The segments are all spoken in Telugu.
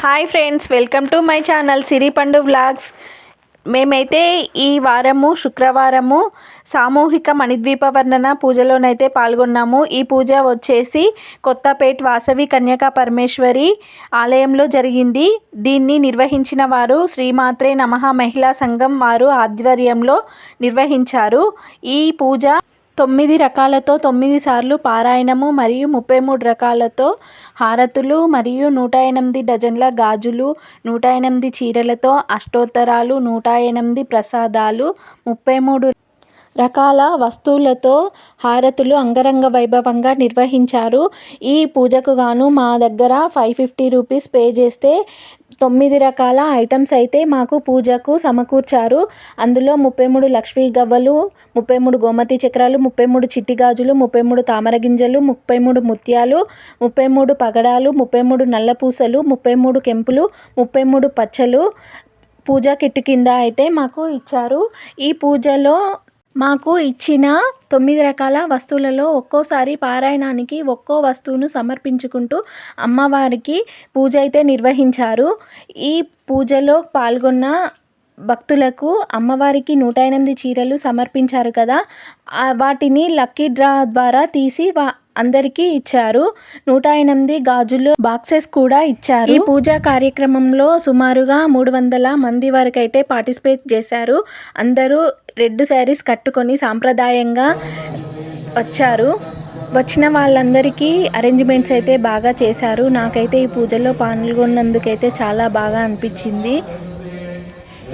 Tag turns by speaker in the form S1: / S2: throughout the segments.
S1: Hi friends, welcome to my channel Siripandu vlogs. మేమైతే ఈ వారము శుక్రవారము సామూహిక మణిద్వీప వర్ణన పూజలోనైతే పాల్గొన్నాము. ఈ పూజ వచ్చేసి కొత్తపేట్ వాసవి కన్యకా పరమేశ్వరి ఆలయంలో జరిగింది. దీన్ని నిర్వహించిన వారు శ్రీమాత్రే నమః మహిళా సంఘం వారు ఆధ్వర్యంలో నిర్వహించారు. ఈ పూజ 9 రకాలతో 9 సార్లు పారాయణము మరియు 33 రకాలతో హారతులు మరియు 108 డజన్ల గాజులు, 108 చీరలతో అష్టోత్తరాలు, 108 ప్రసాదాలు, 33 రకాల వస్తువులతో హారతులు అంగరంగ వైభవంగా నిర్వహించారు. ఈ పూజకు గాను మా దగ్గర 550 రూపీస్ పే చేస్తే 9 రకాల ఐటమ్స్ అయితే మాకు పూజకు సమకూర్చారు. అందులో 33 లక్ష్మీ గవ్వలు, 33 గోమతి చక్రాలు, 33 చిట్టి గాజులు, 33 తామర గింజలు, 33 ముత్యాలు, 33 పగడాలు, 33 నల్ల పూసలు, 33 కెంపులు, 33 పచ్చలు పూజా కిట్టు కింద అయితే మాకు ఇచ్చారు. ఈ పూజలో మాకు ఇచ్చిన 9 రకాల వస్తువులలో ఒక్కోసారి పారాయణానికి ఒక్కో వస్తువును సమర్పించుకుంటూ అమ్మవారికి పూజ అయితే నిర్వహించారు. ఈ పూజలో పాల్గొన్న భక్తులకు అమ్మవారికి 108 చీరలు సమర్పించారు కదా, వాటిని లక్కీ డ్రా ద్వారా తీసి అందరికీ ఇచ్చారు. 108 గాజులు బాక్సెస్ కూడా ఇచ్చారు. ఈ పూజా కార్యక్రమంలో సుమారుగా 300 మంది వరకు అయితే పార్టిసిపేట్ చేశారు. అందరూ రెడ్ శారీస్ కట్టుకొని సాంప్రదాయంగా వచ్చారు. వచ్చిన వాళ్ళందరికీ అరేంజ్మెంట్స్ అయితే బాగా చేశారు. నాకైతే ఈ పూజలో పాల్గొన్నందుకైతే చాలా బాగా అనిపించింది.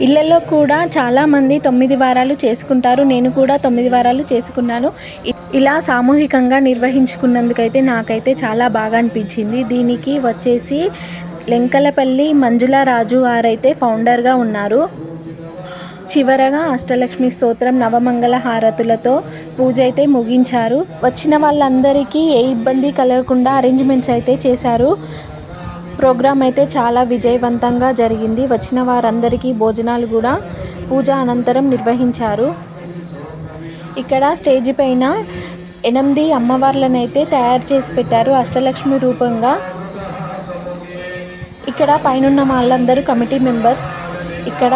S1: ఇళ్లలో కూడా చాలామంది 9 వారాలు చేసుకుంటారు. నేను కూడా 9 వారాలు చేసుకున్నాను. ఇలా సామూహికంగా నిర్వహించుకున్నందుకైతే నాకైతే చాలా బాగా అనిపించింది. దీనికి వచ్చేసి లెంకలపల్లి మంజుల రాజు వారైతే ఫౌండర్గా ఉన్నారు. చివరగా అష్టలక్ష్మి స్తోత్రం, నవమంగళ హారతులతో పూజ అయితే ముగించారు. వచ్చిన వాళ్ళందరికీ ఏ ఇబ్బంది కలగకుండా అరేంజ్మెంట్స్ అయితే చేశారు. ప్రోగ్రామ్ అయితే చాలా విజయవంతంగా జరిగింది. వచ్చిన వారందరికీ భోజనాలు కూడా పూజ అనంతరం నిర్వహించారు. ఇక్కడ స్టేజ్ పైన 8 అమ్మవార్లను అయితే తయారు చేసి పెట్టారు అష్టలక్ష్మి రూపంగా. ఇక్కడ పైనున్న వాళ్ళందరూ కమిటీ మెంబర్స్. ఇక్కడ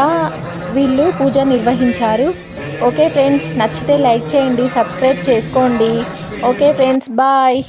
S1: వీళ్ళు పూజ నిర్వహించారు. ఓకే ఫ్రెండ్స్, నచ్చితే లైక్ చేయండి, సబ్స్క్రైబ్ చేసుకోండి. Okay friends, bye.